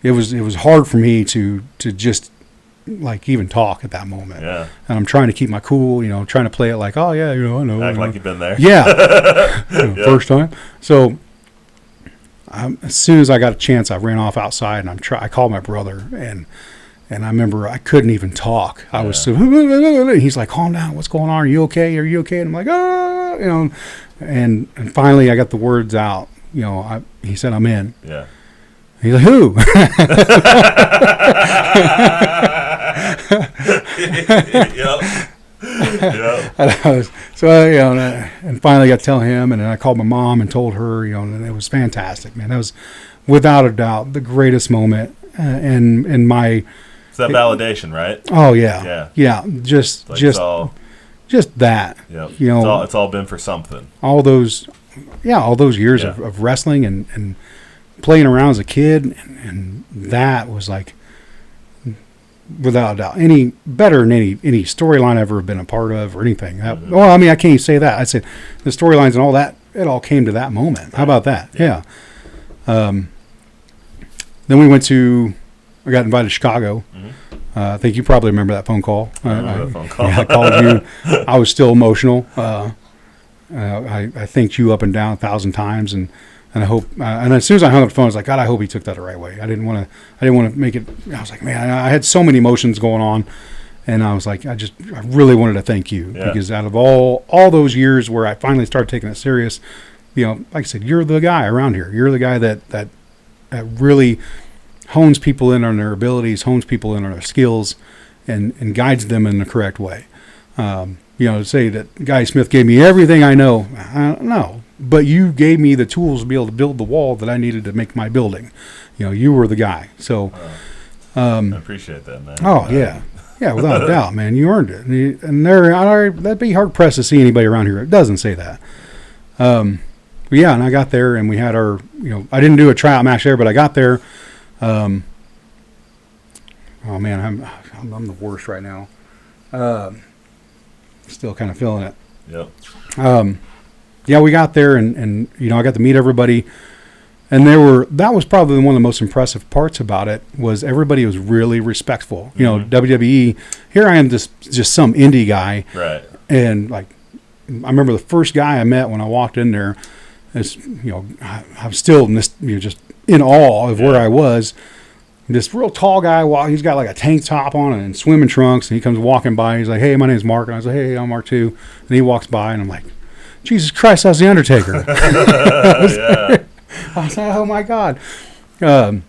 It was hard for me to just like even talk at that moment. Yeah. And I'm trying to keep my cool. Trying to play it like, oh yeah, I know. Act like you've been there. Yeah. First time. So. As soon as I got a chance, I ran off outside and I called my brother and I remember I couldn't even talk. I was so, he's like, calm down. What's going on? Are you okay? Are you okay? And I'm like, and finally I got the words out. He said, I'm in. Yeah. He's like, who? Yep. And finally got to tell him, and then I called my mom and told her, and it was fantastic, man. That was without a doubt the greatest moment in my. It's that validation, right? Oh yeah, yeah. Just that. Yep. It's all been for something. All those years of wrestling and playing around as a kid, and that was like. Without a doubt, any better than any storyline I've ever been a part of or anything. Well, I mean, I can't even say that. I said the storylines and all that, it all came to that moment. Right. How about that? Yeah. Then we I got invited to Chicago. Mm-hmm. I think you probably remember that phone call. I remember that phone call. I called you. I was still emotional. I thanked you up and down 1,000 times, and I hope. And as soon as I hung up the phone, I was like, God, I hope he took that the right way. I didn't want to make it. I was like, man, I had so many emotions going on, and I was like, I really wanted to thank you because out of all those years where I finally started taking it serious, like I said, you're the guy around here. You're the guy that really hones people in on their abilities, hones people in on their skills, and guides them in the correct way. To say that Guy Smith gave me everything I know, no. But you gave me the tools to be able to build the wall that I needed to make my building. You were the guy. So I appreciate that, man. Oh, yeah. Yeah, without a doubt, man. You earned it. And that'd be hard-pressed to see anybody around here that doesn't say that. But yeah, and I got there, and we had our, I didn't do a tryout match there, but I got there. Oh, man, I'm the worst right now. Still kind of feeling it. Yep. Yeah, we got there, and I got to meet everybody, and that was probably one of the most impressive parts about it was everybody was really respectful. WWE. Here I am, just some indie guy, right? And like, I remember the first guy I met when I walked in there. Is I'm still just in awe of where I was. This real tall guy, he's got like a tank top on and swimming trunks, and he comes walking by. He's like, "Hey, my name's Mark," and I was like, "Hey, I'm Mark too." And he walks by, and I'm like, Jesus Christ, that's the Undertaker. I was like, oh my God. And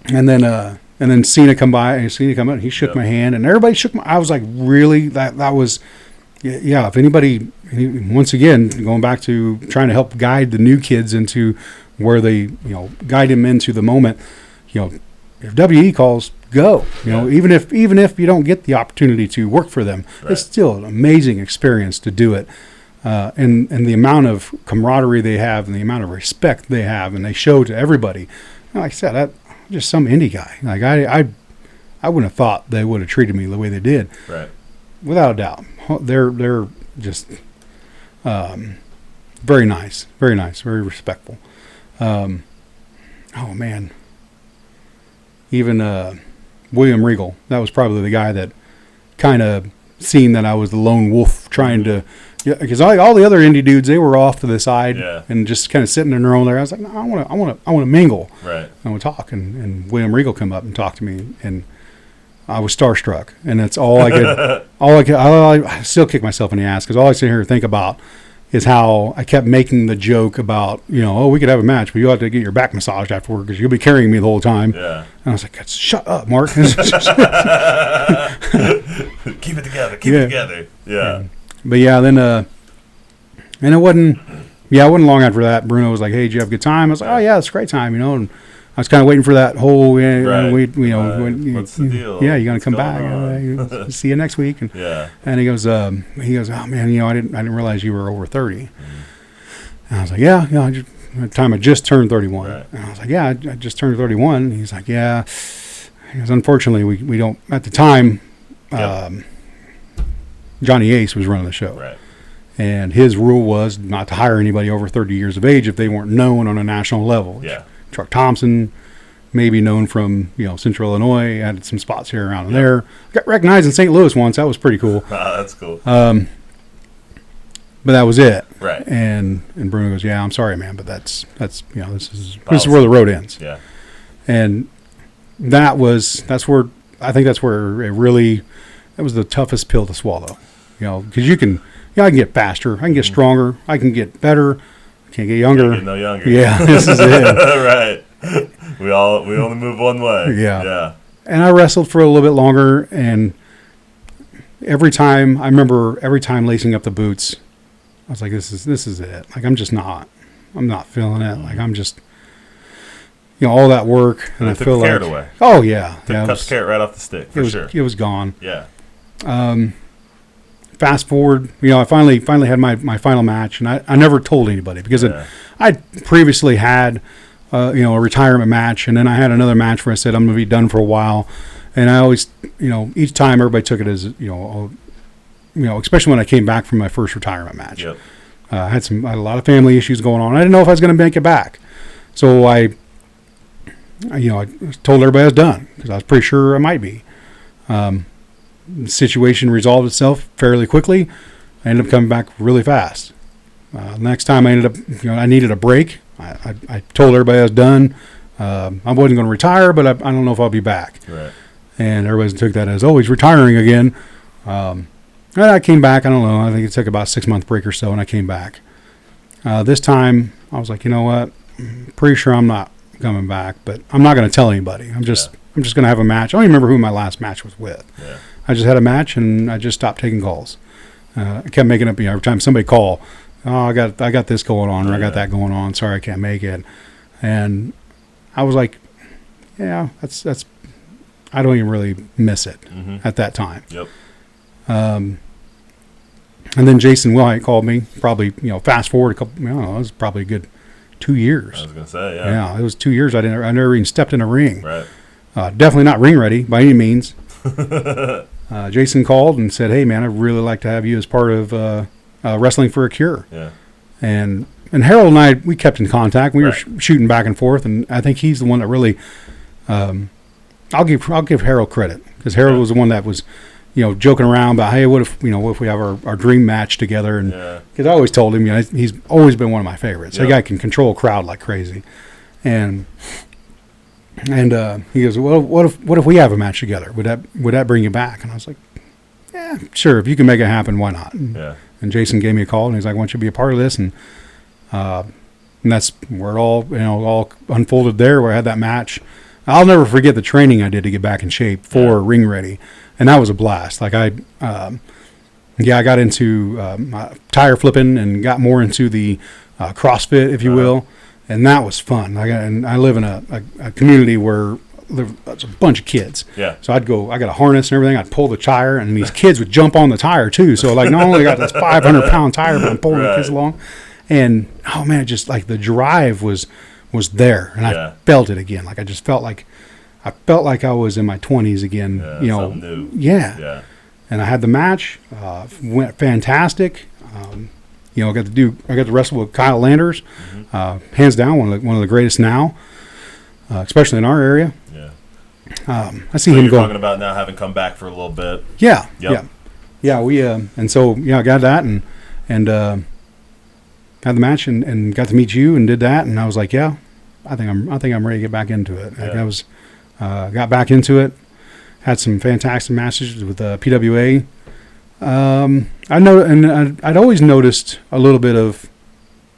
then Cena come by, and Cena come up, and he shook my hand, and everybody shook I was like, really? That was, yeah, if anybody, once again, going back to trying to help guide the new kids into where they, guide them into the moment, if WE calls, go. Even if you don't get the opportunity to work for them, it's still an amazing experience to do it. and the amount of camaraderie they have and the amount of respect they have and they show to everybody. And like I said, just some indie guy. Like I wouldn't have thought they would have treated me the way they did. Right. Without a doubt. They're just very nice, very respectful. Oh man. Even William Regal, that was probably the guy that kind of seen that I was the lone wolf trying to, because all the other indie dudes, they were off to the side and just kind of sitting in their own there. I was like, no, I want to mingle. Right. I want to talk. And William Regal come up and talked to me, and I was starstruck. And that's all I could. I still kick myself in the ass because all I sit here and think about is how I kept making the joke about, we could have a match, but you have to get your back massaged afterward because you'll be carrying me the whole time. Yeah. And I was like, shut up, Mark. Keep it together. Keep it together. Yeah. But yeah, then, and it wasn't long after that. Bruno was like, hey, did you have a good time? I was like, oh yeah, it's a great time, and I was kind of waiting for that whole, what's the deal? Yeah, you're going to come back. See you next week. And he goes, oh man, I didn't realize you were over 30. And I was like, yeah, at the time I just turned 31. Right. And I was like, yeah, I just turned 31. And he's like, yeah. Because unfortunately, we don't, at the time, Johnny Ace was running the show. Right. And his rule was not to hire anybody over 30 years of age if they weren't known on a national level. Yeah. Truk Thompson, maybe known from Central Illinois, had some spots here around there. Got recognized in St. Louis once. That was pretty cool. That's cool. But that was it. Right. And Bruno goes, yeah, I'm sorry, man, but that's this is where the road ends. Yeah. And that's where it was the toughest pill to swallow. Because I can get faster, I can get stronger, I can get better. Can't get younger. Can't get no younger. Yeah, this is it. Right. We only move one way. Yeah. And I wrestled for a little bit longer, and every time lacing up the boots, I was like, this is it. Like I'm not feeling it. Like I'm just, all that work, and I feel like carrot away. Oh yeah, Cut the carrot right off the stick. Sure. It was gone. Yeah. Fast forward, I finally had my final match, and I never told anybody because I previously had, a retirement match, and then I had another match where I said I'm going to be done for a while, and I always, each time everybody took it as, especially when I came back from my first retirement match. Yep. I had a lot of family issues going on. I didn't know if I was going to make it back, so I told everybody I was done because I was pretty sure I might be. The situation resolved itself fairly quickly. I ended up coming back really fast. Next time I ended up, I needed a break. I told everybody I was done. I wasn't going to retire, but I don't know if I'll be back. Right. And everybody took that as, he's retiring again. And I came back. I don't know. I think it took about a 6-month break or so, and I came back. This time, I was like, you know what? I'm pretty sure I'm not coming back, but I'm not going to tell anybody. I'm just going to have a match. I don't even remember who my last match was with. Yeah. I just had a match, and I just stopped taking calls. I kept making up, every time somebody called, I got this going on, or I got that going on. Sorry, I can't make it. And I was like, yeah, that's. I don't even really miss it at that time. Yep. And then Jason Wilhite called me. Probably, fast forward a couple. It was probably a good 2 years. I was gonna say, yeah. Yeah, it was 2 years. I never even stepped in a ring. Right. Definitely not ring ready by any means. Jason called and said, hey man, I'd really like to have you as part of Wrestling for a Cure. Yeah. And Harold and I, we kept in contact. We were shooting back and forth, and I think he's the one that really I'll give Harold credit, because Harold was the one that was joking around about, hey, what if we have our dream match together? And because I always told him, he's always been one of my favorites. That guy can control a crowd like crazy. And he goes, well, what if we have a match together? Would that bring you back? And I was like, yeah, sure. If you can make it happen, why not? And Jason gave me a call, and he's like, I want you to be a part of this. And that's where it all unfolded there, where I had that match. I'll never forget the training I did to get back in shape for Ring Ready. And that was a blast. Like I got into tire flipping and got more into the CrossFit, if you will. And that was fun. I live in a community where there's a bunch of kids. Yeah. So I got a harness and everything. I'd pull the tire, and these kids would jump on the tire too. So like, not only got this 500-pound tire, but I'm pulling the kids along. And oh man, just like the drive was there, and I felt it again. Like I just felt like I was in my 20s again. Yeah, you know, something new. Yeah. And I had the match, went fantastic. You know, I got to wrestle with Kyle Landers, hands down one of the greatest now, especially in our area. Yeah. I see him you're go. Talking about now having come back for a little bit. Yeah. Yep. Yeah. We and so I got that and had the match and got to meet you and did that, and I was like, yeah, I think I'm ready to get back into it. Yeah. Like I was got back into it, had some fantastic matches with PWA. I know, and I'd always noticed a little bit of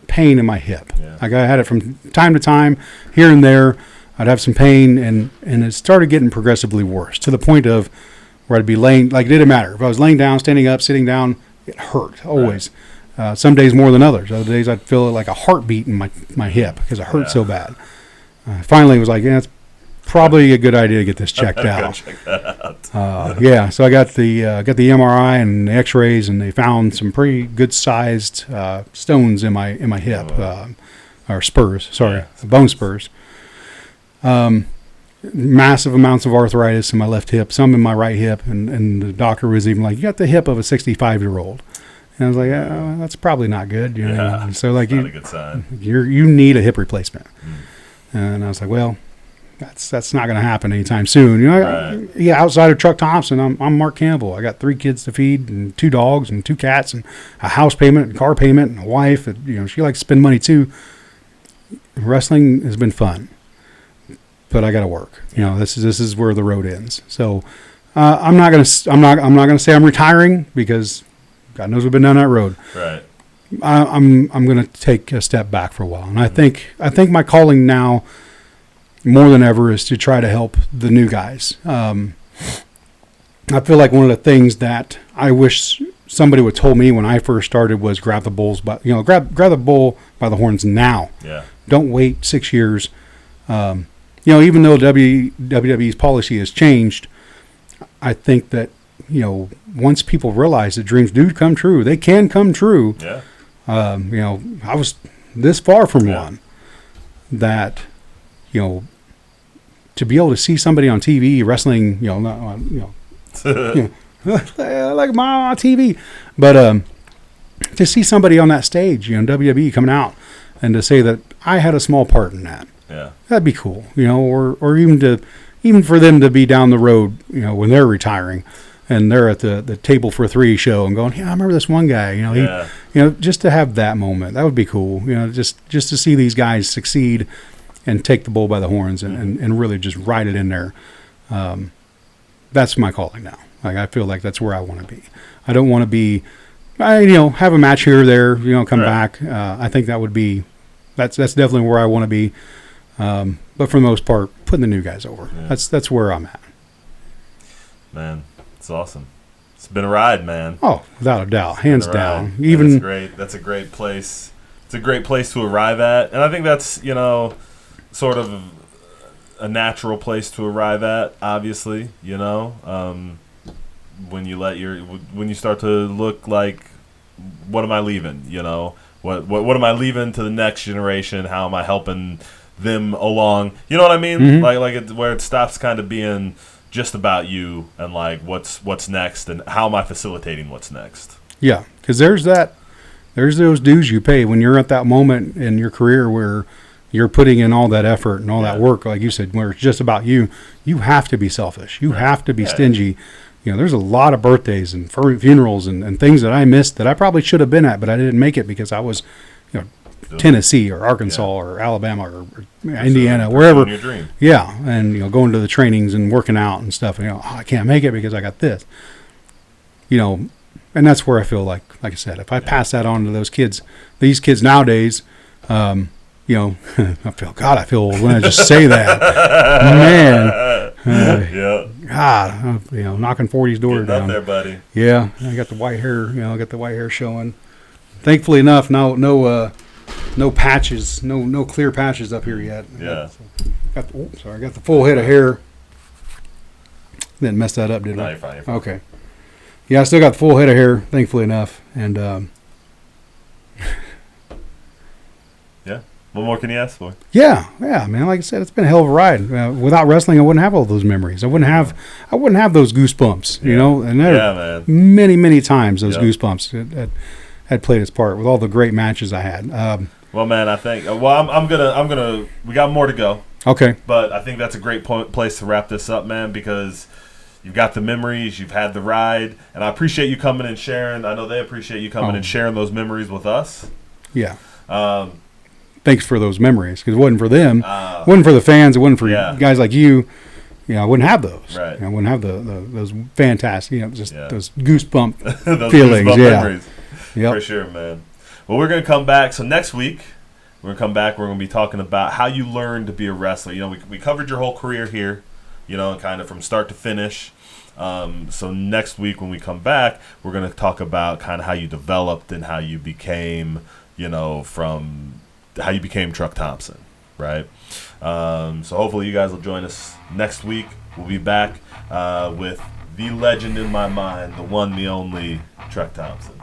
pain in my hip. Yeah. Like I had it from time to time, here and there. I'd have some pain, and it started getting progressively worse to the point of where I'd be laying. Like it didn't matter if I was laying down, standing up, sitting down. It hurt always. Right. Some days more than others. Other days I'd feel like a heartbeat in my hip because it hurt so bad. Finally, it was like, yeah, it's probably a good idea to get this checked out. Check that out. Yeah, so I got the MRI and the X-rays, and they found some pretty good sized stones in my hip, or spurs. Sorry, bone spurs. Massive amounts of arthritis in my left hip, some in my right hip, and the doctor was even like, "You got the hip of a 65-year-old." And I was like, "That's probably not good." You know? Yeah, so like, not a good sign. You need a hip replacement. And I was like, well, that's not going to happen anytime soon. You know, Right. Outside of Truk Thompson, I'm Mark Campbell. I got 3 kids to feed, and 2 dogs, and 2 cats, and a house payment, and car payment, and a wife. And, you know, she likes to spend money too. Wrestling has been fun, but I got to work. You know, this is where the road ends. So I'm not gonna say I'm retiring, because God knows we've been down that road. Right. I'm going to take a step back for a while, and I think my calling now, more than ever, is to try to help the new guys. I feel like one of the things that I wish somebody would told me when I first started was grab the bull by the horns now. Yeah. Don't wait 6 years. Even though WWE's policy has changed, I think that once people realize that dreams do come true, they can come true. Yeah. I was this far from one that, to be able to see somebody on TV wrestling, like my on TV, but to see somebody on that stage, WWE coming out, and to say that I had a small part in that, that'd be cool, or even for them to be down the road, when they're retiring, and they're at the Table for 3 show and going, yeah, I remember this one guy, just to have that moment, that would be cool, just to see these guys succeed and take the bull by the horns and really just ride it in there. That's my calling now. Like, I feel like that's where I want to be. I don't want to be, have a match here or there, come back. I think that would be, that's definitely where I want to be. But for the most part, putting the new guys over. Yeah. That's where I'm at. Man, it's awesome. It's been a ride, man. Oh, without a doubt, hands down. That's great. That's a great place. It's a great place to arrive at, and I think that's sort of a natural place to arrive at. Obviously, when you start to look like, what am I leaving? What am I leaving to the next generation? How am I helping them along? You know what I mean? Mm-hmm. Where it stops kind of being just about you and like what's next and how am I facilitating what's next? Yeah, because there's those dues you pay when you're at that moment in your career where you're putting in all that effort and all that work, like you said, where it's just about you. You have to be selfish. You have to be stingy. There's a lot of birthdays and funerals and things that I missed that I probably should have been at, but I didn't make it because I was, Tennessee or Arkansas or Alabama or Indiana, wherever. Your dream. Yeah, and going to the trainings and working out and stuff. And I can't make it because I got this. And that's where I feel like I said, if I pass that on to those kids, these kids nowadays, I feel old when I just say that. Man. God, knocking 40's door down. Up there, buddy. Yeah, I got the white hair. I got the white hair showing. Thankfully enough, no patches, no clear patches up here yet. Yeah. I got the full head of hair. Didn't mess that up, did No, I? you're fine. You're fine. Okay. Yeah, I still got the full head of hair, thankfully enough. And Yeah. What more can you ask for? yeah, man. Like I said, it's been a hell of a ride. Without wrestling, I wouldn't have all those memories. I wouldn't have those goosebumps. You know, and there man. many times those Yep. goosebumps had played its part with all the great matches I had. Well, man, I think. I'm gonna. We got more to go, Okay. but I think that's a great place to wrap this up, man, because you've got the memories, you've had the ride, and I appreciate you coming and sharing. I know they appreciate you coming and sharing those memories with us. Yeah. Um, Thanks for those memories, because it wasn't for them, it wasn't for the fans, it wasn't for guys like you. You know, I wouldn't have those. Right. I wouldn't have those fantastic, just those goosebump those feelings. goosebump Yeah. memories. Yep. For sure, man. Well, we're going to come back. So next week, we're going to come back. We're going to be talking about how you learned to be a wrestler. You know, we covered your whole career here, you know, kind of from start to finish. So next week when we come back, we're going to talk about kind of how you developed and how you became, you know, from how you became Truk Thompson, right? So hopefully you guys will join us next week. We'll be back with the legend in my mind, the one, the only Truk Thompson.